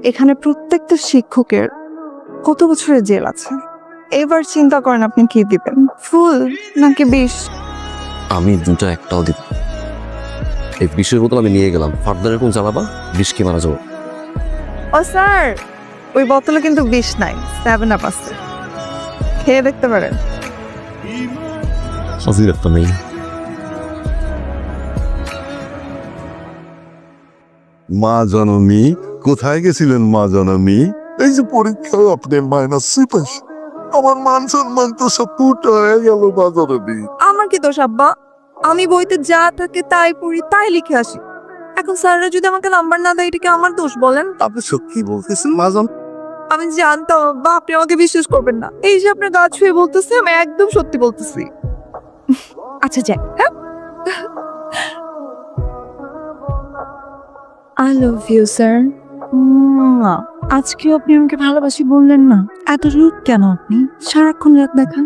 এখানে প্রত্যেকটা শিক্ষকের কত বছরের জেল আছে। এবার চিন্তা করেন আপনি কি দিবেন, ফুল নাকি বিষ? আমি দুটো একটাও দিব। এই বিষের বোতল আমি নিয়ে গেলাম, ফার্দার এরকম জ্বালাবা বিষকে মারা যাবো। ও স্যার, ওই বোতলে কিন্তু বিষ নাই, 7 আপ আছে, খেয়ে দেখতে পারেন। হাজির একটা মেয়ে। মা জননী, কোথায় গেছিলেন মা জননী? এই যে পরীক্ষা আপনি -6 পাইছেন, আমার মান সম্মান তো সব ফুটো হয়ে গেল মা জননী। আমার কি দোষ আব্বা? আমি বইতে যা থাকে তাই পড়ি, তাই লিখে আসি। এখন স্যাররা যদি আমাকে নাম্বার না দেয়, এটা কি আমার দোষ বলেন? আপনি সত্যি বলতেছেন মা জন? আমি জানতাম আব্বা আপনি আমাকে বিশ্বাস করবেন না। এই যে আপনার গা ছুঁয়ে বলতেছি, আমি একদম সত্যি বলতেছি। আচ্ছা যাই, হ্যাঁ। I love you sir. আজকে আপনি আমাকে ভালোবাসি বললেন না, এত রুড কেন আপনি? সারাক্ষণ রাত দেখান।